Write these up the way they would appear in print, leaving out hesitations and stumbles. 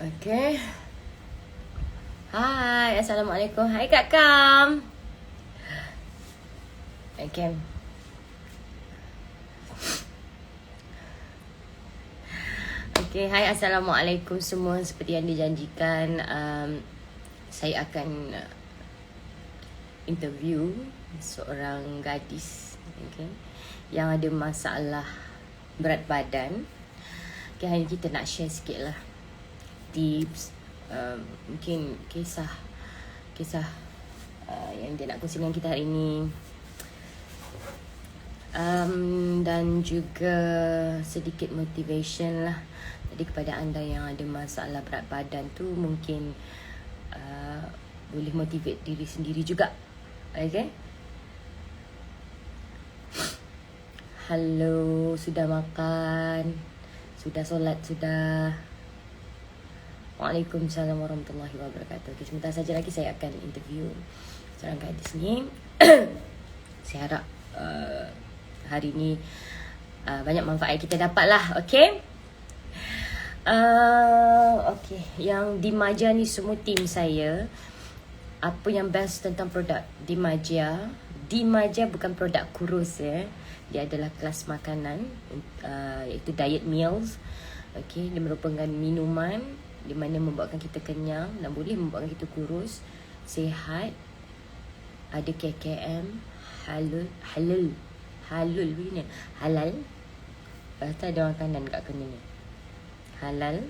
Okay. Hai, Assalamualaikum. Hai Kak Kam. Okay. Okay, hai Assalamualaikum semua. Seperti yang dijanjikan, saya akan interview seorang gadis, okay, yang ada masalah berat badan. Okay, hari ni kita nak share sikit lah tips, mungkin kisah yang dia nak kongsi dengan kita hari ni, dan juga sedikit motivation lah. Jadi kepada anda yang ada masalah berat badan tu, mungkin boleh motivate diri sendiri juga. Okay. Hello, sudah makan? Sudah solat? Sudah? Waalaikumsalam warahmatullahi wabarakatuh. Okay, sebentar saja lagi saya akan interview seorang gadis ni. Saya harap hari ni banyak manfaat kita dapat lah. Okay. Okay, yang Dimaja ni semua tim saya. Apa yang best tentang produk Dimaja? Dimaja bukan produk kurus ya. Dia adalah kelas makanan, iaitu diet meals. Okay, dia merupakan minuman di mana membuatkan kita kenyang dan boleh membuatkan kita kurus, sihat, ada KKM, halal begini, halal. Kata ada orang kanan kat kena ni. Halal,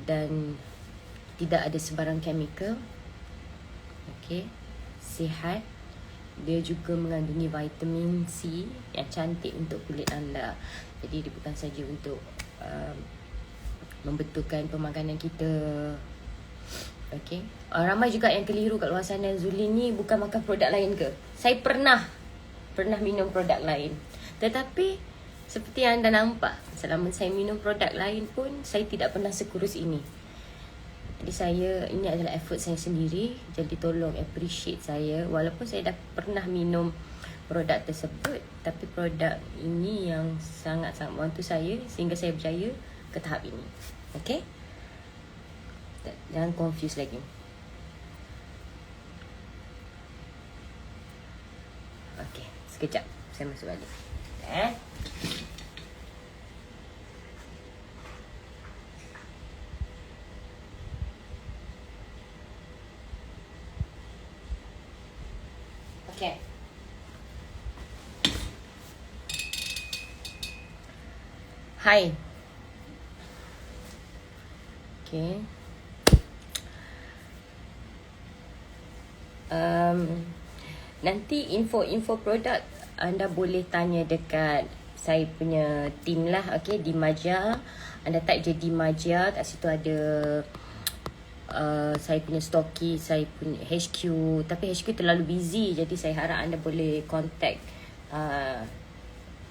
dan tidak ada sebarang chemical. Okay, sihat. Dia juga mengandungi vitamin C yang cantik untuk kulit anda. Jadi dia bukan saja untuk membetulkan pemakanan kita. Okay. Ramai juga yang keliru kat luar sana. Zulin ni bukan makan produk lain ke? Saya pernah minum produk lain. Tetapi seperti yang anda nampak, selama saya minum produk lain pun saya tidak pernah sekurus ini. Jadi ini adalah effort saya sendiri. Jadi tolong appreciate saya. Walaupun saya dah pernah minum produk tersebut, tapi produk ini yang sangat-sangat membantu saya sehingga saya berjaya ke tahap ini. Okay. Jangan confuse lagi. Okay, sekejap saya masuk balik. Okay. Hai. Okay. Nanti info produk anda boleh tanya dekat saya punya team lah. Okay, Dimaja. Anda type je Dimaja. Kat situ ada saya punya stokis, saya punya HQ. Tapi HQ terlalu busy, jadi saya harap anda boleh contact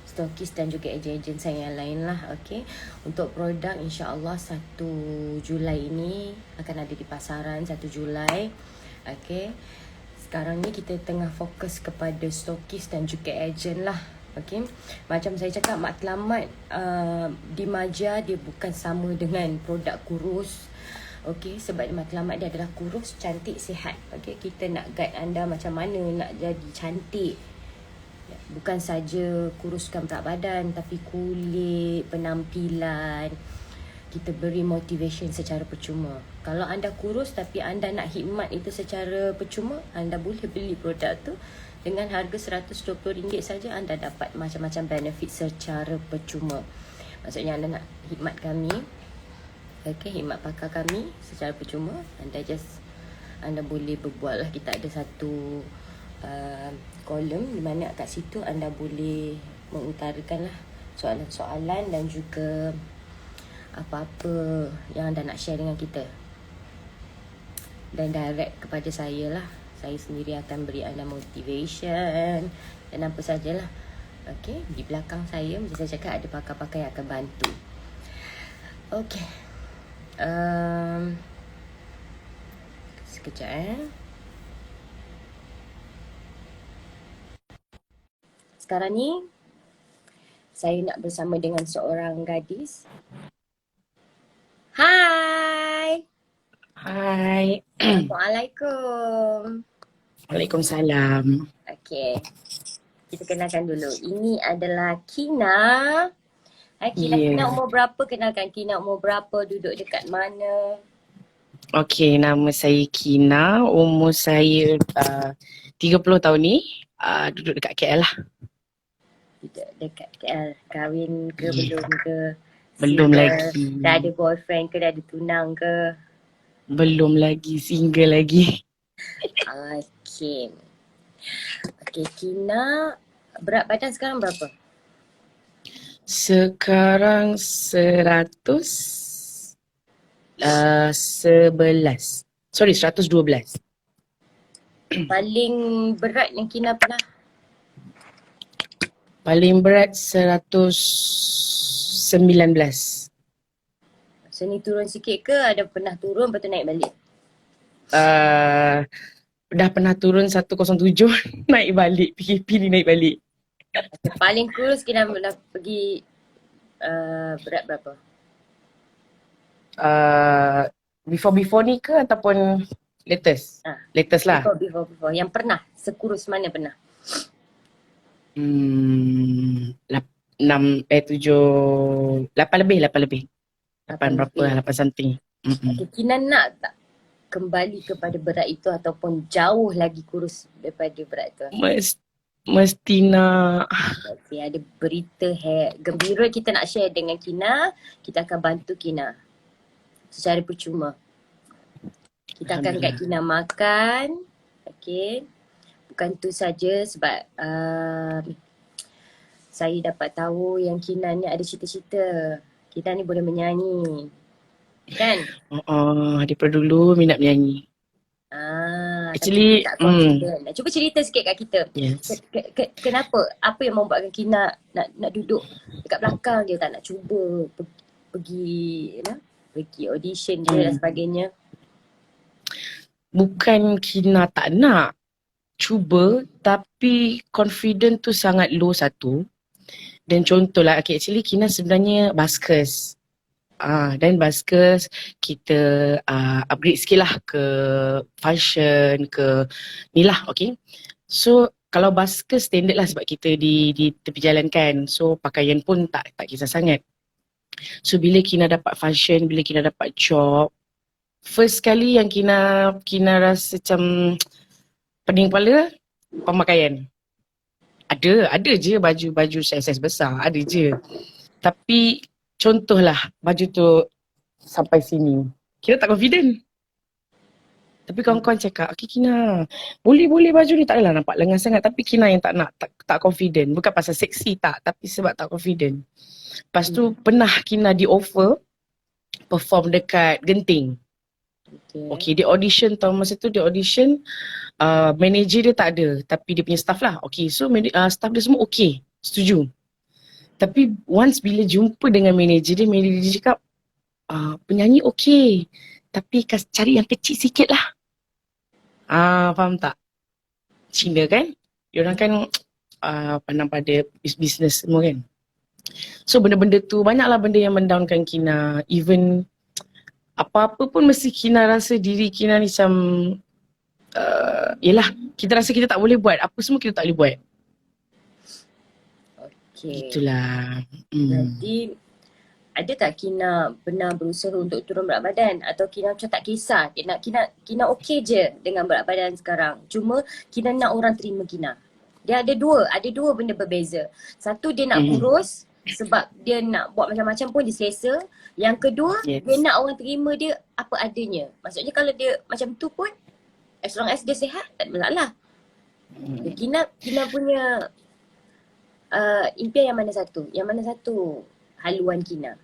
stokis dan juga ejen-ejen saya yang lain lah. Okay. Untuk produk, insyaAllah 1 Julai ini akan ada di pasaran. 1 Julai. Okay. Sekarang ni kita tengah fokus kepada stokis dan juga ejen lah. Okay. Macam saya cakap, matlamat Dimaja dia bukan sama dengan produk kurus. Okay, sebab matlamat dia adalah kurus, cantik, sihat. Okay, kita nak guide anda macam mana nak jadi cantik. Bukan saja kuruskan berat badan, tapi kulit, penampilan. Kita beri motivation secara percuma. Kalau anda kurus tapi anda nak khidmat itu secara percuma, anda boleh beli produk tu dengan harga RM120 saja. Anda dapat macam-macam benefit secara percuma. Maksudnya anda nak khidmat kami, okay, khidmat pakar kami secara percuma, anda boleh berbual lah. Kita ada satu kolom di mana kat situ anda boleh mengutarakan lah soalan-soalan dan juga apa-apa yang anda nak share dengan kita, dan direct kepada saya lah. Saya sendiri akan beri anda motivation dan apa sajalah. Okay, di belakang saya macam saya cakap ada pakar-pakar yang akan bantu. Okay. Sekejap Sekarang ni saya nak bersama dengan seorang gadis. Hai. Hai. Assalamualaikum. Waalaikumsalam. Okey, kita kenalkan dulu. Ini adalah Kina. Hai Kina, Kina Ya. umur berapa? Kenalkan Kina umur berapa, duduk dekat mana? Okey, nama saya Kina. Umur saya 30 tahun ni. Duduk dekat KL lah. Duduk dekat KL. Kahwin ke Ya. belum ke? Belum Single? lagi. Dah ada boyfriend ke? Dah ada tunang ke? Belum lagi. Single lagi. Okey. Okey, Kina berat badan sekarang berapa? Sekarang 11. Sorry, 112. Paling berat yang Kina pernah? Paling berat 119. So ni turun sikit ke? Ada pernah turun lepas tu naik balik? Uh, dah pernah turun 107. Naik balik. PKP ni naik balik. Okay, paling kurus Kina pernah pergi berat berapa? uh, before ni ke ataupun latest? Ah, Latest lah. before. Yang pernah, sekurus mana pernah? 8 lebih. 8 8 berapa lebih. lah, 8 something. Okay, Kina nak tak kembali kepada berat itu ataupun jauh lagi kurus daripada berat itu? Mesti nak. Okay, ada berita gembira kita nak share dengan Kina. Kita akan bantu Kina secara percuma. Kita akan kat Kina makan. Okay. Bukan tu saja sebab saya dapat tahu yang Kina ni ada cita-cita. Kina ni boleh menyanyi. Kan? Daripada dulu minat menyanyi. Tapi Actually, tak confident. Cuba cerita sikit kat kita. yes. Kenapa? Apa yang membuatkan Kina nak duduk dekat belakang je, tak nak cuba pergi audition je dan sebagainya? Bukan Kina tak nak cuba, tapi confident tu sangat low satu. Dan contohlah, okay, actually Kina sebenarnya baskers. Dan baskers kita upgrade sikit lah ke function, ke ni lah, okay. So kalau baskers standard lah sebab kita di tepi jalan kan. So pakaian pun tak kisah sangat. So bila Kina dapat function, bila Kina dapat job, first kali yang Kina rasa macam pening kepala, pemakaian. Ada je baju saiz besar, ada je. Tapi contohlah baju tu sampai sini, Kina tak confident. Tapi kawan-kawan cakap, okay Kina, boleh baju ni, tak adalah nampak lengan sangat. Tapi Kina yang tak nak, tak confident. Bukan pasal seksi tak, tapi sebab tak confident. Lepas tu pernah Kina di offer perform dekat Genting. Okay, dia audition tau. Masa tu dia audition, manager dia tak ada, tapi dia punya staff lah. Okay, so staff dia semua okay, setuju. Tapi once bila jumpa dengan manager dia cakap, penyanyi okay, tapi cari yang kecil sikit lah. Faham tak? Cina kan, diorang kan pandang pada bisnes semua kan. So benda-benda tu, banyaklah benda yang mendownkan Kina. Even apa-apa pun mesti Kina rasa diri Kina ni macam yelah, kita rasa kita tak boleh buat. Apa semua kita tak boleh buat. Okay. Itulah. Jadi ada tak Kina pernah berusaha untuk turun berat badan? Atau Kina macam tak kisah? Kina okey je dengan berat badan sekarang. Cuma Kina nak orang terima Kina. Dia ada dua benda berbeza. Satu, dia nak kurus sebab dia nak buat macam-macam pun dia selesa. Yang kedua, Yes. dia nak orang terima dia apa adanya. Maksudnya kalau dia macam tu pun, as long as dia sihat, tak ada masalah. Kina punya impian yang mana satu? Yang mana satu haluan Kina?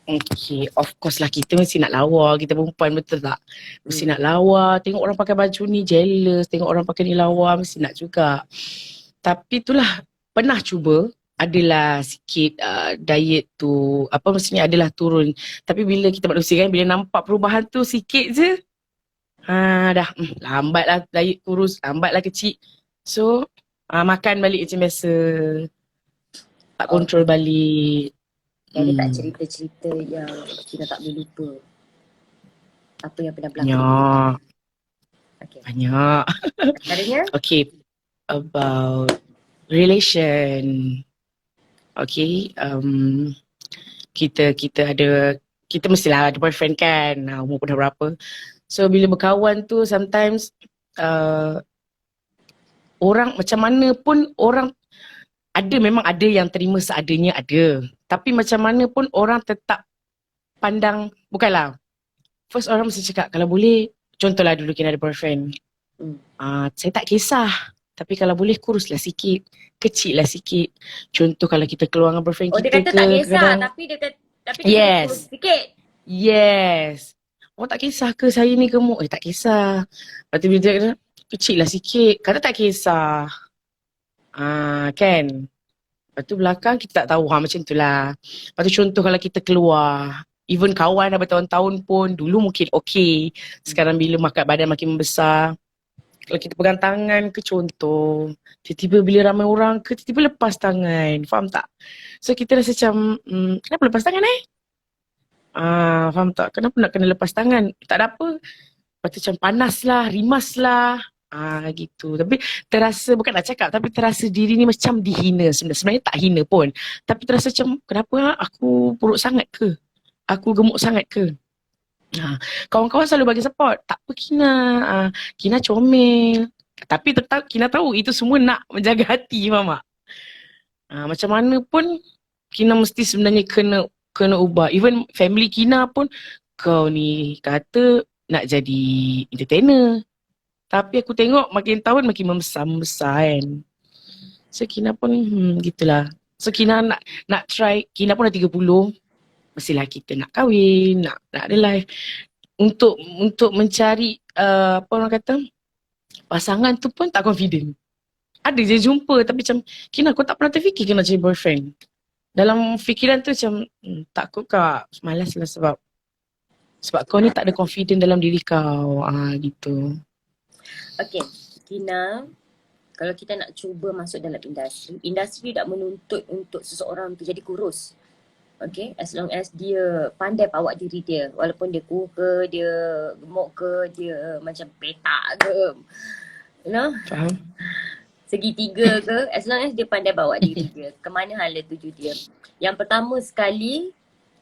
Okay, of course lah kita mesti nak lawa. Kita perempuan, betul tak? Mesti nak lawa. Tengok orang pakai baju ni jealous. Tengok orang pakai ni lawa, mesti nak juga. Tapi itulah, pernah cuba. Adalah sikit diet tu, maksudnya adalah turun. Tapi bila kita manusia kan, bila nampak perubahan tu sikit je, dah lambat lah diet kurus, lambat lah kecil. So makan balik macam biasa, tak kontrol balik. Dan ada tak cerita-cerita yang Kina tak boleh lupa? Apa yang pernah berlaku? Banyak. Okay. Banyak. Antaranya? Okay. About relation. Okay. Kita ada, kita mestilah ada boyfriend kan. Umur pun dah berapa. So bila berkawan tu sometimes orang macam mana pun orang ada, memang ada yang terima seadanya ada. Tapi macam mana pun orang tetap pandang, bukanlah. First orang mesti cakap kalau boleh, contohlah dulu Kina ada boyfriend. Saya tak kisah. Tapi kalau boleh kuruslah sikit, kecil lah sikit. Contoh kalau kita keluar dengan boyfriend kita Dia kata tak kisah tapi dia yes. kurus sikit. Yes. Oh tak kisah ke saya ni gemuk? Tak kisah. Lepas tu bila dia kata, kecil lah sikit. Kata tak kisah. Kan? Lepas tu belakang kita tak tahu. Macam tu lah. Lepas tu contoh kalau kita keluar. Even kawan dah bertahun-tahun pun. Dulu mungkin okey. Sekarang bila badan makin membesar. Kalau kita pegang tangan ke contoh. Tiba-tiba bila ramai orang ke tiba-tiba lepas tangan. Faham tak? So kita rasa macam kenapa lepas tangan faham tak? Kenapa nak kena lepas tangan? Tak ada apa. Lepas tu macam panas lah, rimas lah. Gitu. Tapi terasa, bukan nak cakap, tapi terasa diri ni macam dihina sebenarnya. Sebenarnya tak hina pun. Tapi terasa macam, kenapa aku buruk sangat ke? Aku gemuk sangat ke? Kawan-kawan selalu bagi support. Tak apa Kina. Kina comel. Tapi tetap Kina tahu itu semua nak menjaga hati, faham tak? Macam mana pun Kina mesti sebenarnya kena ubah. Even family Kina pun, kau ni kata nak jadi entertainer. Tapi aku tengok makin tahun makin membesar kan. So Kina pun gitulah. So Kina nak try, Kina pun dah 30. Mestilah kita nak kahwin, nak ada life. Untuk mencari apa orang kata, pasangan tu pun tak confident. Ada je jumpa tapi macam, Kina kau tak pernah terfikir kena jadi boyfriend. Dalam fikiran tu macam, takut kak, malas lah sebab kau ni tak ada confident dalam diri kau. Gitu. Okay, Kina, kalau kita nak cuba masuk dalam industri tak menuntut untuk seseorang tu jadi kurus. Okay, as long as dia pandai bawa diri dia. Walaupun dia kurus ke, dia gemuk ke, dia macam petak ke. You know? Faham? Segitiga ke, as long as dia pandai bawa diri dia. Kemana hala tuju dia. Yang pertama sekali,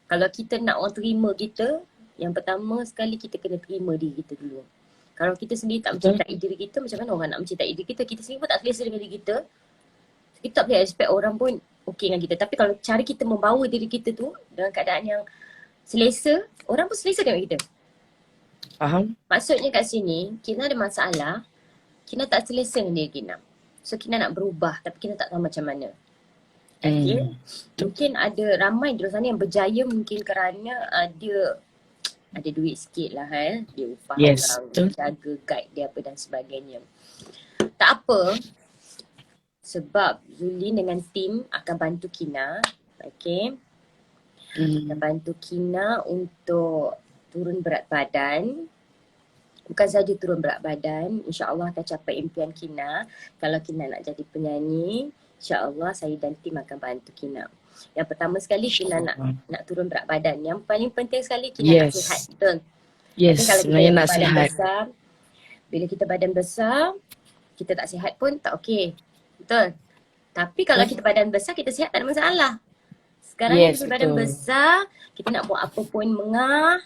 kalau kita nak orang terima kita, yang pertama sekali kita kena terima diri kita dulu. Kalau kita sendiri tak mencintai diri kita, macam mana orang nak mencintai diri kita? Kita sendiri pun tak selesa dengan diri kita. Kita tak boleh expect orang pun okey dengan kita. Tapi kalau cara kita membawa diri kita tu dengan keadaan yang selesa, orang pun selesa dengan kita. Faham? Maksudnya kat sini, Kina ada masalah, Kina tak selesa dengan diri Kina. So Kina nak berubah tapi Kina tak tahu macam mana. Okay? Mungkin ada ramai di luar sana yang berjaya mungkin kerana ada duit sikit lah dia upah orang, jaga guide dia apa dan sebagainya. Tak apa, sebab Zulin dengan tim akan bantu Kina. Okay, akan bantu Kina untuk turun berat badan. Bukan saja turun berat badan, insyaAllah akan capai impian Kina. Kalau Kina nak jadi penyanyi, insyaAllah saya dan tim akan bantu Kina. Yang pertama sekali Kina nak turun berat badan. Yang paling penting sekali Kina nak sihat, betul? Yes, kalau sebenarnya nak badan sihat. Besar, bila kita badan besar, kita tak sihat pun tak okey. Betul? Tapi kalau kita badan besar, kita sihat tak ada masalah. Sekarang kita badan besar, kita nak buat apa pun mengah.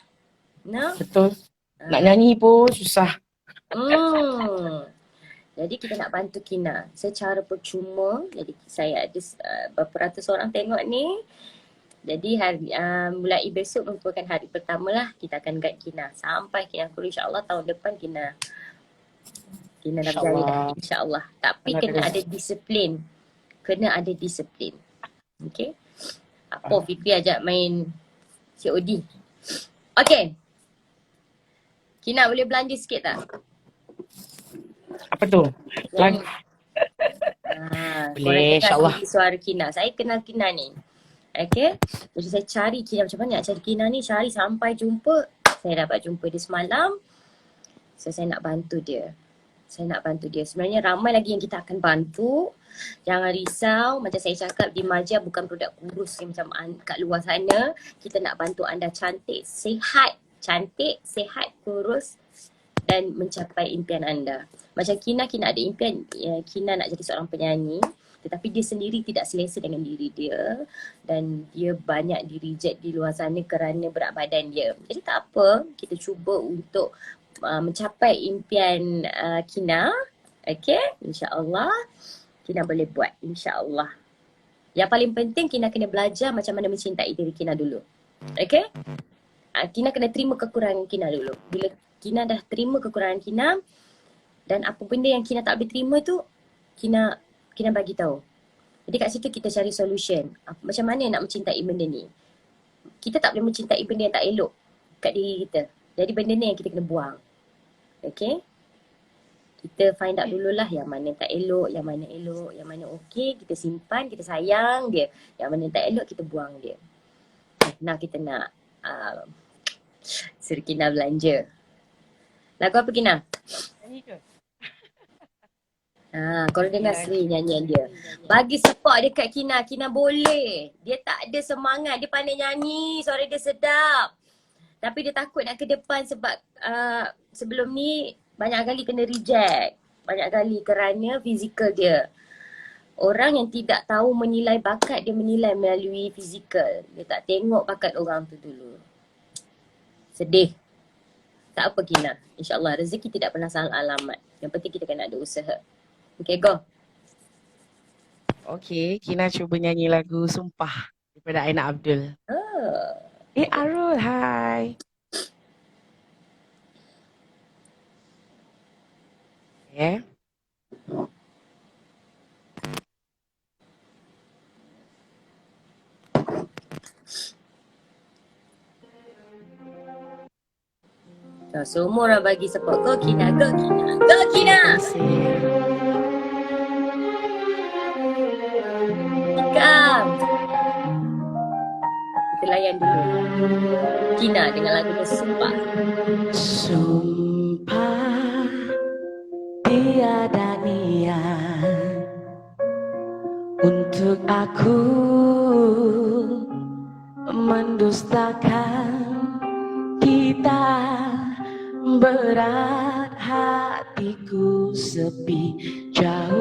No? Betul. Nak nyanyi pun susah. Jadi kita nak bantu Kina secara percuma. Jadi saya ada berapa ratus orang tengok ni. Jadi mulai besok merupakan hari pertama lah kita akan guide Kina sampai Kina kurus. InsyaAllah tahun depan Kina dah berjaya dah, insyaAllah. Tapi kena ada disiplin. Kena ada disiplin. Okay. Apa Fikri ajak main COD. Okay. Kina boleh belanja sikit tak? Apa tu? Boleh, insyaAllah. Suara Kina. Saya kenal Kina ni. Okay. Jadi saya cari Kina, macam mana nak cari Kina ni. Cari sampai jumpa. Saya dapat jumpa dia semalam. So saya nak bantu dia. Sebenarnya ramai lagi yang kita akan bantu. Jangan risau, macam saya cakap, Dimaja bukan produk kurus yang macam kat luar sana. Kita nak bantu anda cantik, sihat, kurus dan mencapai impian anda. Macam Kina ada impian, Kina nak jadi seorang penyanyi, tetapi dia sendiri tidak selesa dengan diri dia dan dia banyak di-reject di luar sana kerana berat badan dia. Jadi tak apa, kita cuba untuk mencapai impian Kina. Okay, insya-Allah Kina boleh buat, insya-Allah. Yang paling penting Kina kena belajar macam mana mencintai diri Kina dulu. Okay? Kina kena terima kekurangan Kina dulu. Bila Kina dah terima kekurangan Kina dan apa benda yang Kina tak boleh terima tu, Kina bagi tahu. Jadi kat situ kita cari solution. Macam mana nak mencintai benda ni? Kita tak boleh mencintai benda yang tak elok kat diri kita. Jadi benda ni yang kita kena buang. Okay? Kita find out dululah yang mana tak elok, yang mana elok, yang mana okey, kita simpan, kita sayang dia. Yang mana tak elok, kita buang dia. Nah, kita nak suruh Kina belanja. Lagu apa Kina? Nyanyi ke? Korang dengar Sri nyanyian dia. Bagi support dia kat Kina. Kina boleh. Dia tak ada semangat. Dia pandai nyanyi. Suara dia sedap. Tapi dia takut nak ke depan sebab sebelum ni banyak kali kena reject. Banyak kali kerana fizikal dia. Orang yang tidak tahu menilai bakat, dia menilai melalui fizikal. Dia tak tengok bakat orang tu dulu. Sedih. Tak apa Kina. InsyaAllah rezeki tidak pernah salah alamat. Yang penting kita kena ada usaha. Okay, go. Okay, Kina cuba nyanyi lagu Sumpah daripada Aina Abdul. Arul, hai. Okay. Semua orang bagi support. Go Kina, go Kina, go Kina. Kita layan dulu Kina dengan lagunya Sumpah. Sumpah tiada niat untuk aku mendustakan kita, berat hatiku sepi jauh,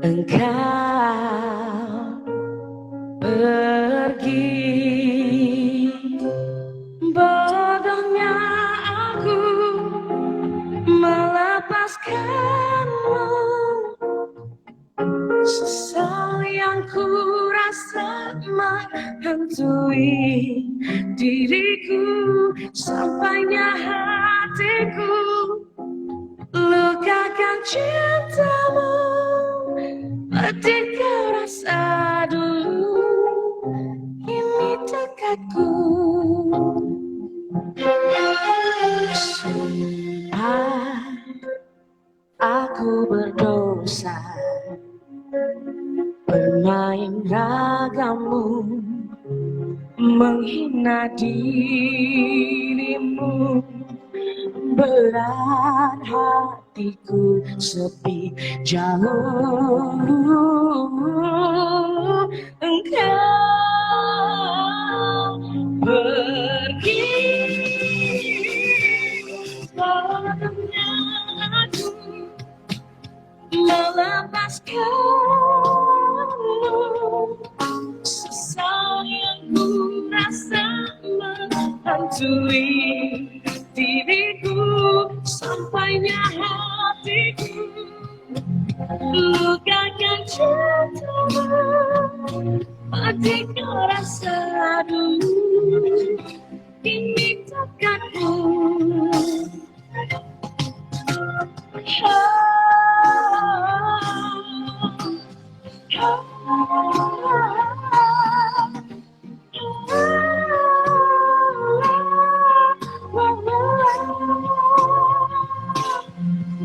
engkau pergi. Bodohnya aku melepaskanmu, sesal yang ku rasa menghantui diriku, sampainya hatiku lukakan cintamu, ketika rasa dulu kini dekatku. Sumpah aku berdosa bermain ragamu, menghina dirimu, berat hatiku sepi jauh, engkau pergi. Bodohnya aku melepaskanmu, sesal yang ku rasa menghantui diriku, sampainya hatiku lukakan cintamu, ketika rasa dulu kini dekatku.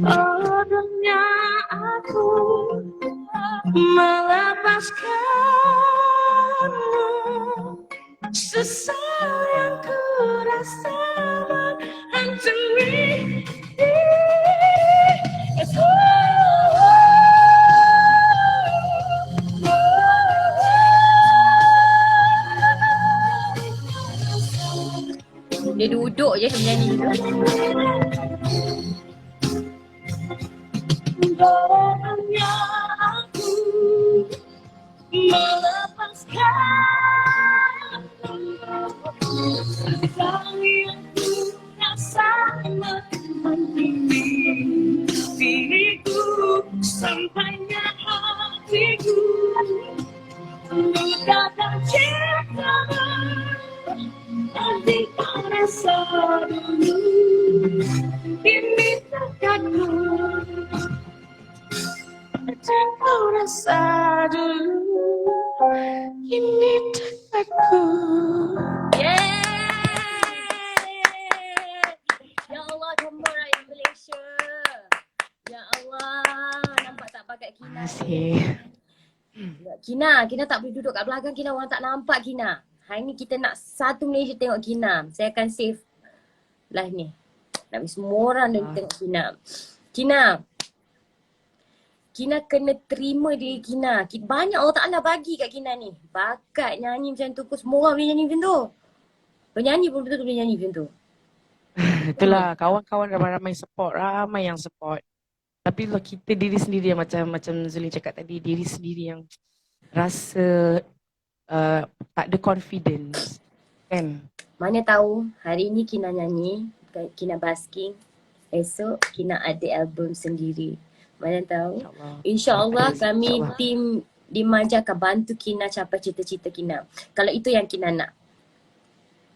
Bodohnya aku melepaskanmu, sesal yang ku rasa menghantui. Dia duduk je dia menyanyi gitu. Hanya aku melepaskan tentang yang ku rasa menghantui diriku sampainya hatiku lukakan cintamu nanti kau rasa dulu ini dekatku. Kau rasa dulu ini dekatku. Ya Allah, semua rakyat Malaysia. Ya Allah, nampak tak bakat Kina? Masih. Kina tak boleh duduk kat belakang Kina, orang tak nampak Kina. Hari ni kita nak satu Malaysia tengok Kina. Saya akan save live ni. Nak bagi semua orang tengok Kina. Kina kena terima diri Kina. Banyak Allah Ta'ala bagi kat Kina ni. Bakat nyanyi macam tu pun semua orang boleh nyanyi macam tu. Penyanyi pun betul-betul boleh nyanyi macam tu. Itulah kawan-kawan ramai-ramai support, ramai yang support. Tapi kalau kita diri sendiri yang macam Zulin cakap tadi, diri sendiri yang rasa tak ada confidence kan. Mana tahu hari ni Kina nyanyi, Kina basking, esok Kina ada album sendiri. Mana tahu. InsyaAllah kami tim di Maja akan bantu Kina capai cita-cita Kina. Kalau itu yang Kina nak.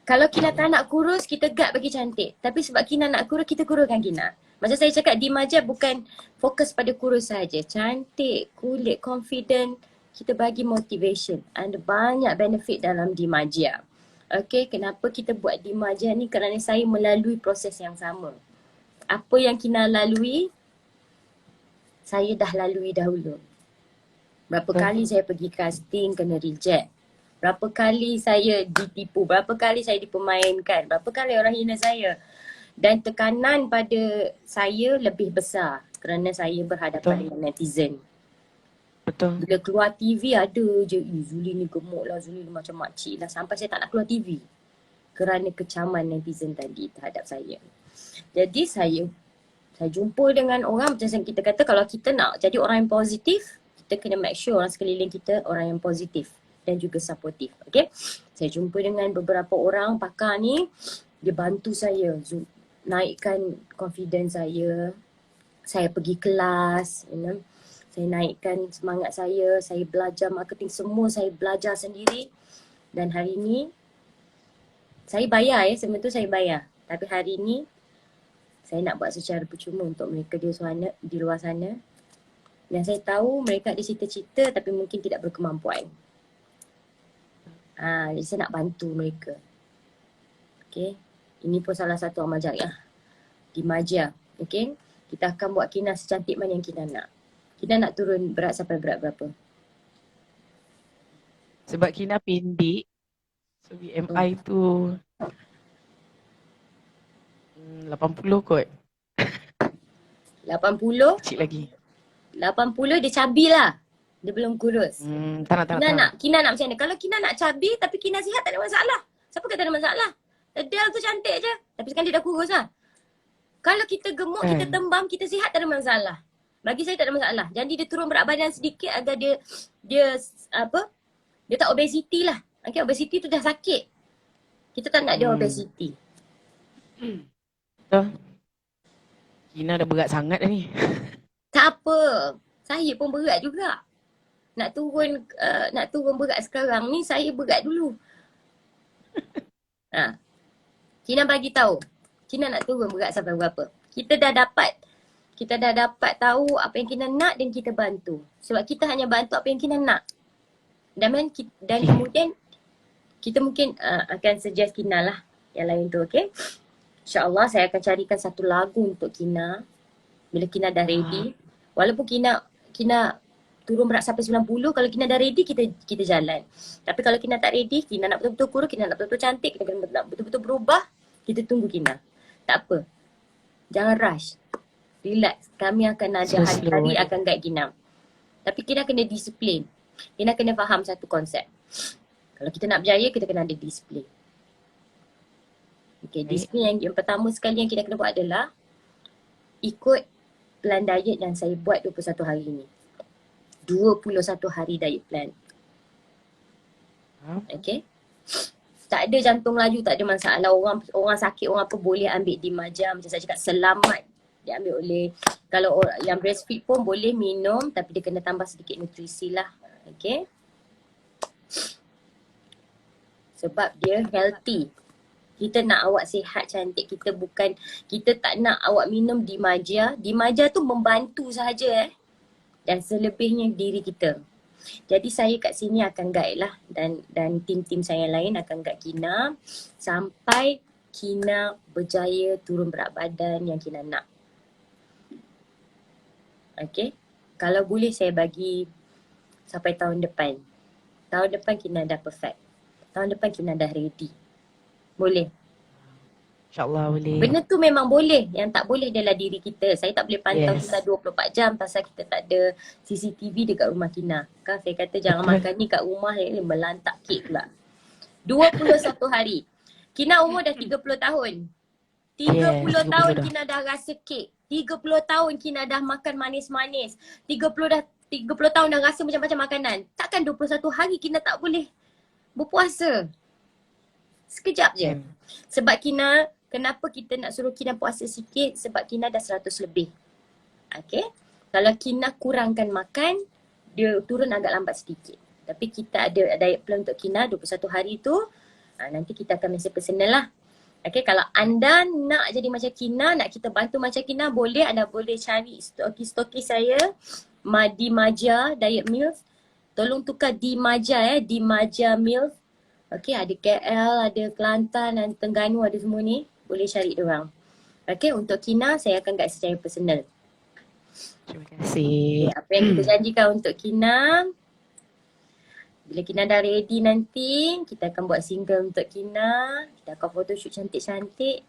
Kalau Kina tak nak kurus, kita gad bagi cantik. Tapi sebab Kina nak kurus, kita kuruskan Kina. Macam saya cakap, di Maja bukan fokus pada kurus saja. Cantik, kulit, confident. Kita bagi motivation. Ada banyak benefit dalam di Maja. Okay, kenapa kita buat di Maja ni? Kerana saya melalui proses yang sama. Apa yang Kina lalui, saya dah lalui dahulu. Berapa kali saya pergi casting kena reject. Berapa kali saya ditipu, berapa kali saya dipermainkan, berapa kali orang hina saya. Dan tekanan pada saya lebih besar kerana saya berhadapan dengan netizen. Betul. Bila keluar TV ada je, Zulin ni gemuk lah, Zulin ni macam makcik lah. Sampai saya tak nak keluar TV kerana kecaman netizen tadi terhadap saya. Jadi saya jumpa dengan orang macam kita kata, kalau kita nak jadi orang yang positif, kita kena make sure orang sekeliling kita orang yang positif dan juga supportive. Okay, saya jumpa dengan beberapa orang pakar ni, dia bantu saya naikkan confidence saya. Saya pergi kelas, saya naikkan semangat saya belajar marketing, semua saya belajar sendiri. Dan hari ni saya bayar semua tu saya bayar. Tapi hari ni saya nak buat secara percuma untuk mereka di luar sana. Dan saya tahu mereka ada cita-cita tapi mungkin tidak berkemampuan. Jadi saya nak bantu mereka. Okay. Ini pun salah satu amal jariah di Maja. Okay. Kita akan buat Kina secantik mana yang Kina nak. Kina nak turun berat sampai berat berapa? Sebab Kina pendek, so BMI tu 80 kot. 80? Kecil lagi. 80 dia cabi lah. Dia belum kurus. Tak nak. Kina nak macam mana? Kalau Kina nak cabi tapi Kina sihat, tak ada masalah. Siapa kata ada masalah? Adele tu cantik je. Tapi sekarang dia dah kurus lah. Kalau kita gemuk, kita tembam, kita sihat, tak ada masalah. Bagi saya tak ada masalah. Jadi dia turun berat badan sedikit agar dia tak obesity lah. Okay, obesity tu dah sakit. Kita tak nak dia obesity. Kina dah berat sangat dah ni. Tak apa. Saya pun berat juga. Nak turun berat sekarang ni, saya berat dulu. Kina bagi tahu. Kina nak turun berat sampai berapa. Kita dah dapat tahu apa yang Kina nak dan kita bantu. Sebab kita hanya bantu apa yang Kina nak. Dan kemudian kita mungkin akan suggest Kina lah yang lain tu, okay? InsyaAllah saya akan carikan satu lagu untuk Kina. Bila Kina dah ready. Walaupun Kina turun berat sampai 90, kalau Kina dah ready, kita jalan. Tapi kalau Kina tak ready, Kina nak betul-betul kurus, Kina nak betul-betul cantik, Kina nak betul-betul berubah, kita tunggu Kina. Tak apa. Jangan rush. Relax. Kami akan ada hari-hari akan guide Kina. Tapi Kina kena disiplin. Kina kena faham satu konsep. Kalau kita nak berjaya, kita kena ada disiplin. Okay, Baik. disiplin yang pertama sekali yang kita kena buat adalah ikut plan diet yang saya buat 21 hari ni. 21 hari diet plan. Okay. Tak ada jantung laju, tak ada masalah. Orang sakit, orang apa boleh ambil di Maja. Macam saya cakap, selamat diambil oleh, kalau orang yang breastfeed pun boleh minum, tapi dia kena tambah sedikit nutrisi lah. Okay. Sebab dia healthy. Kita nak awak sihat cantik, kita tak nak awak minum di Maja. Di Maja tu membantu sahaja dan selebihnya diri kita. Jadi saya kat sini akan guide lah, dan tim-tim saya lain akan guide Kina sampai Kina berjaya turun berat badan yang Kina nak. Okay. Kalau boleh saya bagi sampai tahun depan. Tahun depan Kina dah perfect. Tahun depan Kina dah ready. Boleh. InsyaAllah boleh. Benda tu memang boleh. Yang tak boleh adalah diri kita. Saya tak boleh pantau Yes. Kina 24 jam pasal kita tak ada CCTV dekat rumah Kina. Kan saya kata jangan Betul. makan ni kat rumah, melantak kek pula. 21 hari. Kina umur dah 30 tahun. 30 Yes, 30 tahun dah. Kina dah rasa kek. 30 tahun Kina dah makan manis-manis. 30 tahun dah rasa macam-macam makanan. Takkan 21 hari Kina tak boleh berpuasa? Sekejap je. Sebab Kina, kenapa kita nak suruh Kina puasa sikit? Sebab Kina dah 100 lebih. Okay. Kalau Kina kurangkan makan, dia turun agak lambat sedikit. Tapi kita ada diet plan untuk Kina 21 hari tu. Nanti kita akan mesej personal lah. Okay, kalau anda nak jadi macam Kina, nak kita bantu macam Kina, boleh. Anda boleh cari stoki saya di Maja Diet Meals. Tolong tukar di Maja di Maja Meals. Okay, ada KL, ada Kelantan, ada Terengganu, ada semua ni. Boleh cari diorang. Okay, untuk Kina saya akan guide secara personal. Terima kasih. Okay, apa yang kita janjikan untuk Kina, bila Kina dah ready nanti, kita akan buat single untuk Kina. Kita akan photoshoot cantik-cantik.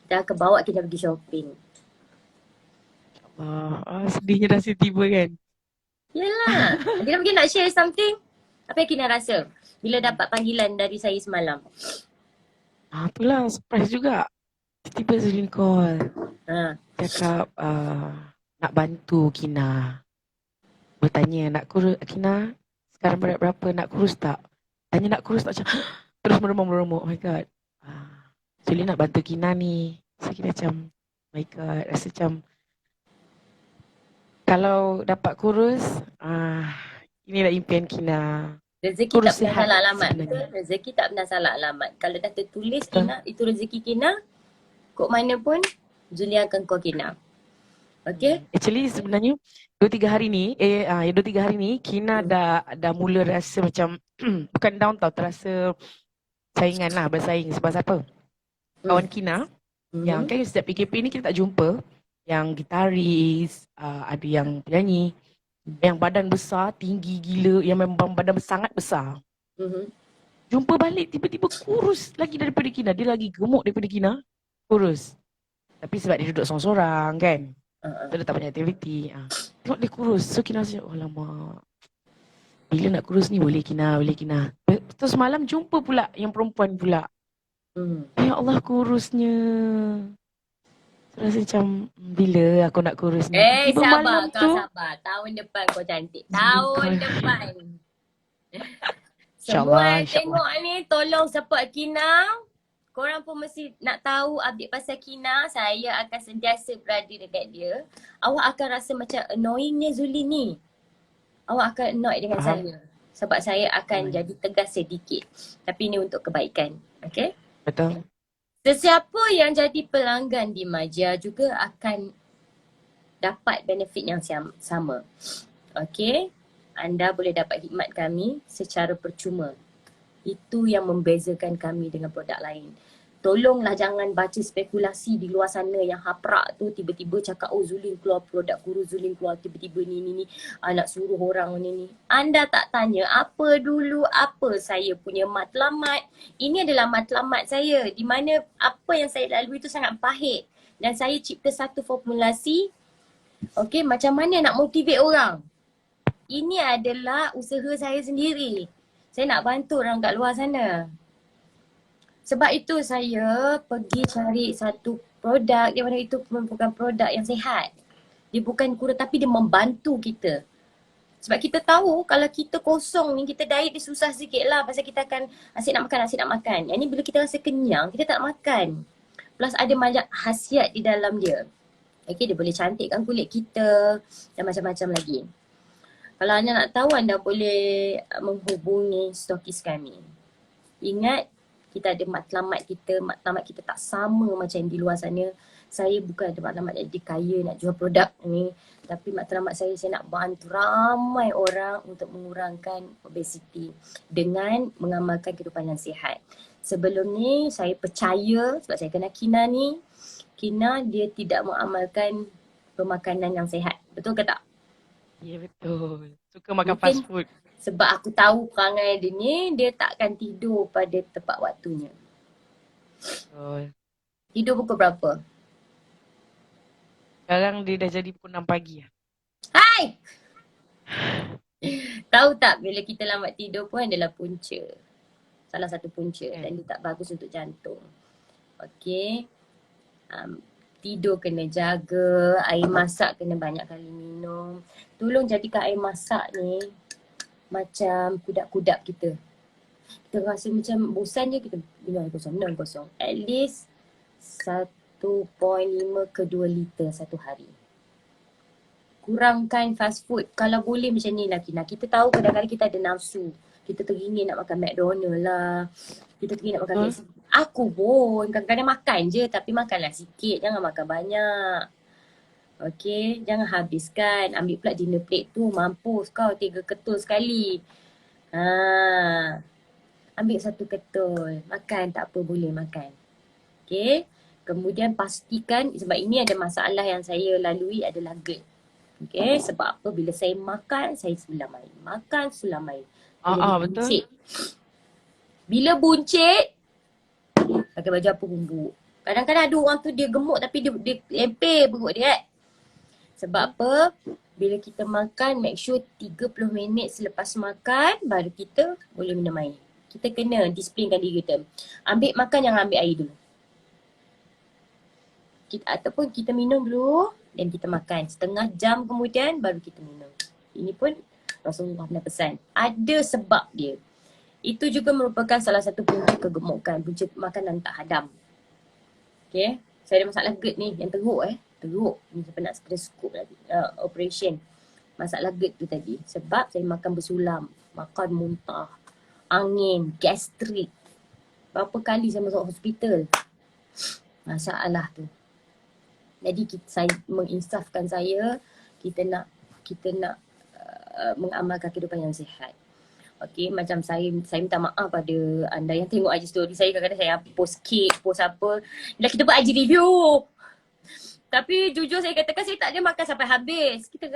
Kita akan bawa Kina pergi shopping. Sedihnya dah tiba kan. Yelah. Kina mungkin nak share something. Apa yang Kina rasa bila dapat panggilan dari saya semalam? Itulah surprise juga. Tiba-tiba Zulin call. Cakap nak bantu Kina. Bertanya nak kurus Kina, sekarang berat berapa, nak kurus tak? Tanya nak kurus tak, macam terus meremuk-meremuk. Oh my god. Zulin nak bantu Kina ni. So Kina macam, oh my god, rasa macam kalau dapat kurus, inilah impian Kina. Rezeki Kurus tak pernah sihat salah alamat. sebenarnya. Betul? Rezeki tak pernah salah alamat. Kalau dah tertulis Betul. Kina, itu rezeki Kina, kok mana pun Julia akan call Kina. Okay? Actually sebenarnya 2-3 hari ni, 2-3 hari ni Kina dah mula rasa macam bukan down tau, terasa saingan lah, bersaing. Sebab siapa? Kawan Kina yang kan setiap PKP ni kita tak jumpa, yang gitaris, ada yang penyanyi, yang badan besar, tinggi gila, yang memang badan sangat besar. Jumpa balik tiba-tiba kurus lagi daripada Kina. Dia lagi gemuk daripada Kina, kurus. Tapi sebab dia duduk sorang-sorang kan, dia tak banyak aktiviti. Tengok dia kurus. So Kina rasa, oh lama, bila nak kurus ni boleh Kina. Terus malam jumpa pula yang perempuan pula. Ya Allah, kurusnya. Rasa macam, bila aku nak kurus ni? Tiba sabar, malam kau tu, sabar. Tahun depan kau cantik. Tahun depan. InsyaAllah, Semua tengok ni, tolong support Kina. Korang pun mesti nak tahu update pasal Kina. Saya akan sentiasa berada dekat dia. Awak akan rasa macam annoyingnya Zulin ni. Awak akan annoyed dengan saya. Sebab saya akan jadi tegas sedikit. Tapi ni untuk kebaikan. Okay? betul. Sesiapa yang jadi pelanggan di Maja juga akan dapat benefit yang sama. Okay? Anda boleh dapat khidmat kami secara percuma. Itu yang membezakan kami dengan produk lain. Tolonglah jangan baca spekulasi di luar sana yang haprak tu, tiba-tiba cakap, oh Zulin keluar produk kurus, Zulin keluar tiba-tiba ni. Nak suruh orang ni. Anda tak tanya apa dulu, apa saya punya matlamat. Ini adalah matlamat saya, di mana apa yang saya lalui itu sangat pahit. Dan saya cipta satu formulasi, okay, macam mana nak motivate orang. Ini adalah usaha saya sendiri. Saya nak bantu orang kat luar sana. Sebab itu saya pergi cari satu produk yang mana itu merupakan produk yang sihat. Dia bukan kurang tapi dia membantu kita. Sebab kita tahu kalau kita kosong ni, kita diet dia susah sikit lah. Pasal kita akan asyik nak makan. Yang ni bila kita rasa kenyang, kita tak nak makan. Plus ada banyak khasiat di dalam dia. Okay, dia boleh cantikkan kulit kita dan macam-macam lagi. Kalau anda nak tahu, anda boleh menghubungi stokis kami. Ingat, kita ada matlamat kita. Matlamat kita tak sama macam di luar sana. Saya bukan ada matlamat jadi kaya nak jual produk ni. Tapi matlamat saya nak bantu ramai orang untuk mengurangkan obesiti dengan mengamalkan kehidupan yang sihat. Sebelum ni saya percaya sebab saya kenal Kina ni, Kina dia tidak mengamalkan pemakanan yang sihat. Betul ke tak? Ya, betul. Suka makan Mungkin fast food. sebab aku tahu perangai dia ni, dia takkan tidur pada tepat waktunya. Betul. Tidur pukul berapa? Sekarang dia dah jadi pukul 6 pagi lah. Hai! Tahu tak bila kita lambat tidur pun adalah punca. Salah satu punca dan dia tak bagus untuk jantung. Okey. Tidur kena jaga, air masak kena banyak kali minum. Tolong jadikan air masak ni macam kudap-kudap kita. Kita rasa macam bosan je, kita minum air kosong. At least 1.5 ke 2 liter satu hari. Kurangkan fast food. Kalau boleh macam ni lah Kina. Kita tahu kadang-kadang kita ada nafsu. Kita teringin nak makan McDonald lah. Kita teringin nak makan KFC. Aku pun kadang-kadang makan je tapi makanlah sikit. Jangan makan banyak. Okay, jangan habiskan. Ambil pula dinner plate tu. Mampus kau 3 ketul sekali. Ambil 1 ketul. Makan tak apa, boleh makan. Okay. Kemudian pastikan sebab ini ada masalah yang saya lalui adalah GERD. Okay, sebab apa? Bila saya makan, saya sebelah main. Makan sebelah main. Bila Betul. buncit. Bila buncit, pakai baju apa pun buruk. Kadang-kadang ada orang tu dia gemuk tapi dia lempeh perut dia. Sebab apa? Bila kita makan, make sure 30 minit selepas makan, baru kita boleh minum air. Kita kena disiplinkan diri kita. Ambil makan, jangan ambil air dulu. Ataupun kita minum dulu dan kita makan. Setengah jam kemudian baru kita minum. Ini pun Rasulullah pernah pesan. Ada sebab dia. Itu juga merupakan salah satu punca kegemukan. Punca makanan tak hadam. Okay. Saya ada masalah GERD ni yang teruk Teruk. Ni saya nak kena scoop lagi. Operation. Masalah GERD tu tadi. Sebab saya makan bersulam. Makan muntah. Angin. Gastrik. Berapa kali saya masuk hospital. Masalah tu. Jadi saya menginsafkan kita nak mengamalkan kehidupan yang sihat. Okey, macam saya minta maaf pada anda yang tengok IG story saya. Kadang-kadang saya post kek, post apa. Dah kita buat IG review. Tapi jujur saya katakan saya tak ada makan sampai habis. Kita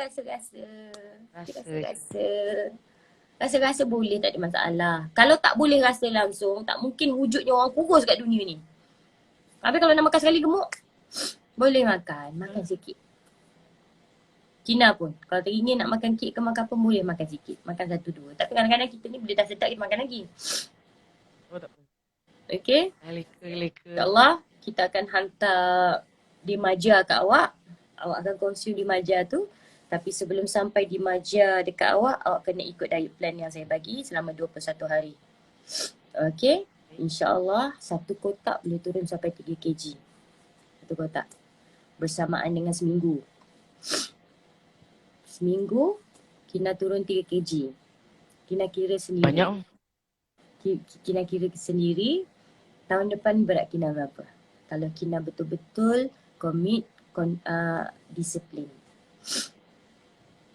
rasa boleh, tak ada masalah. Kalau tak boleh rasa langsung, tak mungkin wujudnya orang kurus kat dunia ni. Tapi kalau nak makan sekali gemuk, boleh makan sikit. Kina pun, kalau teringin nak makan kek ke makan apa, boleh makan sikit. Makan 1-2. Tapi kadang-kadang kita ni bila dah sedap, kita makan lagi. Oh, tak apa. Okay? Leka. InsyaAllah, kita akan hantar di Maja kat awak. Awak akan consume di Maja tu. Tapi sebelum sampai di Maja dekat awak kena ikut diet plan yang saya bagi selama 21 hari. Okay? InsyaAllah, 1 kotak boleh turun sampai 3 kg. 1 kotak. Bersamaan dengan seminggu. Seminggu, Kina turun 3 kg. Kina kira sendiri. Banyak. Kina kira sendiri, tahun depan berat Kina berapa. Kalau Kina betul-betul commit, disiplin.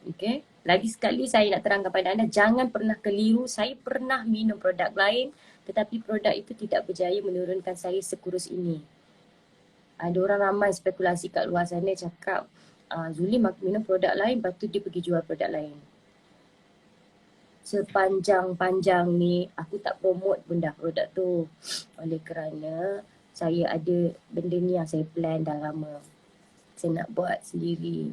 Okay. Lagi sekali saya nak terangkan pada anda, jangan pernah keliru. Saya pernah minum produk lain, tetapi produk itu tidak berjaya menurunkan saya sekurus ini. Ada orang ramai spekulasi kat luar sana cakap Zuli minum produk lain, lepas tu dia pergi jual produk lain. Sepanjang-panjang ni aku tak promote pun dah produk tu. Oleh kerana saya ada benda ni yang saya plan dah lama. Saya nak buat sendiri.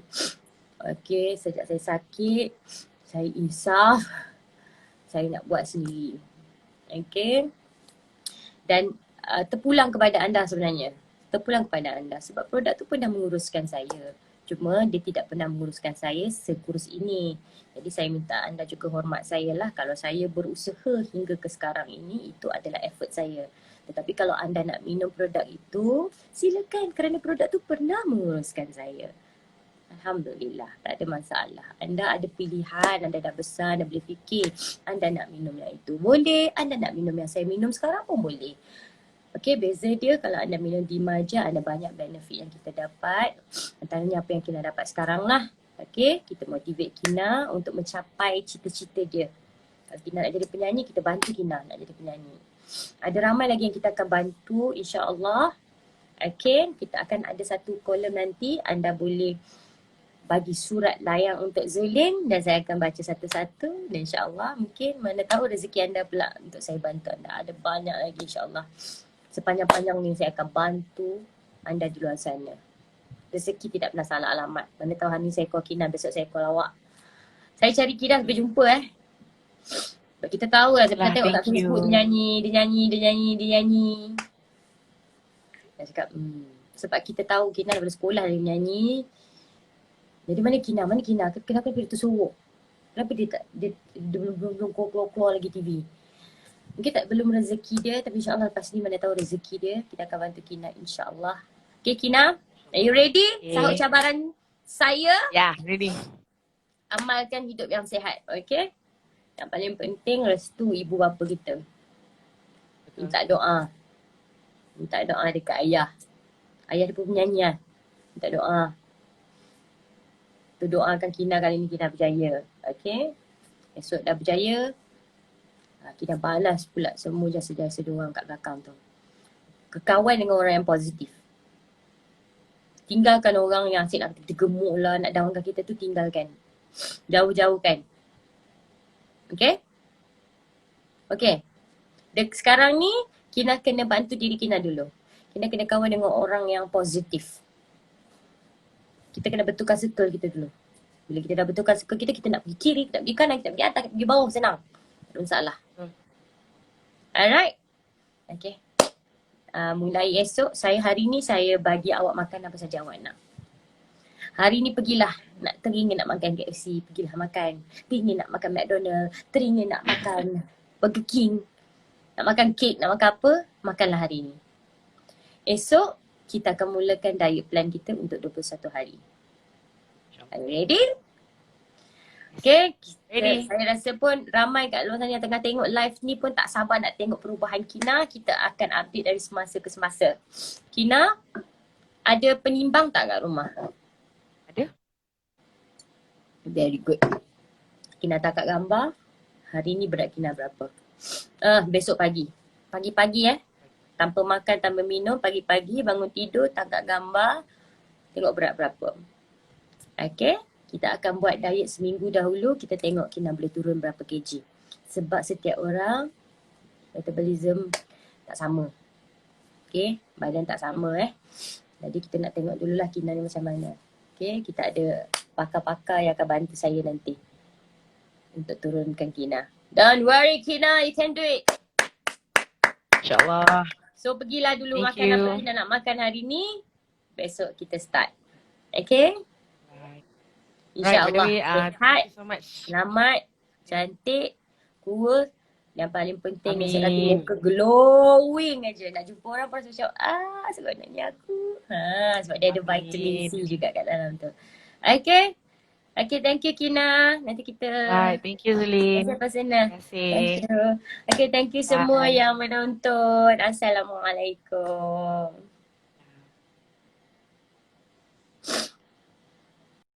Okay, sejak saya sakit, saya insaf, saya nak buat sendiri. Okay. Dan terpulang kepada anda sebenarnya. Terpulang kepada anda sebab produk tu pun dah menguruskan saya. Cuma dia tidak pernah menguruskan saya sekurus ini. Jadi saya minta anda juga hormat saya lah kalau saya berusaha hingga ke sekarang ini, itu adalah effort saya. Tetapi kalau anda nak minum produk itu, silakan kerana produk tu pernah menguruskan saya. Alhamdulillah, tak ada masalah. Anda ada pilihan, anda dah besar, anda boleh fikir. Anda nak minum yang itu boleh, anda nak minum yang saya minum sekarang pun boleh. Okey, beza dia kalau anda minum di Maja, ada banyak benefit yang kita dapat. Antaranya apa yang Kina dapat sekarang lah. Okey, kita motivate Kina untuk mencapai cita-cita dia. Kalau Kina nak jadi penyanyi, kita bantu Kina nak jadi penyanyi. Ada ramai lagi yang kita akan bantu, insya-Allah. Okey, kita akan ada satu kolom nanti, anda boleh bagi surat layang untuk Zulin dan saya akan baca satu-satu dan insya-Allah mungkin mana tahu rezeki anda pula untuk saya bantu anda. Ada banyak lagi insya-Allah. Sepanjang-panjang ni saya akan bantu anda di luar sana. Rezeki tidak pernah salah alamat. Mana tahu hari ni saya call Kina, besok saya call awak. Saya cari Kina sampai jumpa Sebab kita tahu lah, saya pernah tengok kat Facebook dia nyanyi. Saya cakap, sebab kita tahu Kina daripada sekolah dia menyanyi. Jadi mana Kina? Kenapa dia tersorok? Kenapa dia belum keluar lagi TV? Mungkin belum rezeki dia, tapi insyaAllah lepas ni mana tahu rezeki dia, kita akan bantu Kina insyaAllah. Okay Kina, are you ready? Okay. Sahut cabaran saya. Ya, ready. Amalkan hidup yang sihat, okay? Yang paling penting restu ibu bapa kita. Minta doa. Minta doa dekat ayah. Ayah dia pun penyanyi lah. Minta doa. Tu doakan Kina kali ni Kina berjaya. Okay? Esok dah berjaya. Kina balas pula semua jasa-jasa diorang kat belakang tu. Kekawan dengan orang yang positif. Tinggalkan orang yang asyik nak tergemuk lah, nak downkan kita tu, tinggalkan. Jauh-jauhkan. Okay? Okay. Sekarang ni, Kina kena bantu diri Kina dulu. Kina kena kawan dengan orang yang positif. Kita kena betulkan circle kita dulu. Bila kita dah betulkan circle kita, kita nak pergi kiri, kita nak pergi kanan, kita nak pergi atas, kita pergi bawah, senang. Tak ada masalah. Alright? Okay. Mulai esok, hari ni saya bagi awak makan apa saja awak nak. Hari ni pergilah, teringin nak makan KFC, pergilah makan. Teringin nak makan McDonald, teringin nak makan Burger King, nak makan kek, nak makan apa, makanlah hari ni. Esok, kita akan mulakan diet plan kita untuk 21 hari. Are you ready? Okay, saya rasa pun ramai kat luar sana yang tengah tengok live ni pun tak sabar nak tengok perubahan Kina. Kita akan update dari semasa ke semasa. Kina, ada penimbang tak kat rumah? Ada. Very good. Kina tak kat gambar, hari ni berat Kina berapa? Besok pagi. Pagi-pagi tanpa makan, tanpa minum, pagi-pagi bangun tidur, tangkap gambar, tengok berat berapa. Okay, kita akan buat diet seminggu dahulu, kita tengok Kina boleh turun berapa kg. Sebab setiap orang, metabolism tak sama. Okay, badan tak sama Jadi kita nak tengok dululah Kina ni macam mana. Okay, kita ada pakar-pakar yang akan bantu saya nanti untuk turunkan Kina. Don't worry Kina, you can do it. InsyaAllah. So pergilah dulu Thank makan you. apa Kina nak makan hari ni. Besok kita start. Okay? InsyaAllah. Right, Sihat, thank you so much. selamat, cantik, kurus. Yang paling penting ni saya kata Amin. muka glowing aja. Nak jumpa orang pun macam sebenarnya aku. Sebab dia ada Amin. vitamin C juga kat dalam tu. Okay? Okay, thank you Kina. Nanti kita Right, thank you Zulin. personal. Terima Thank kasih. you. Okay, thank you semua Bye. yang menonton. Assalamualaikum.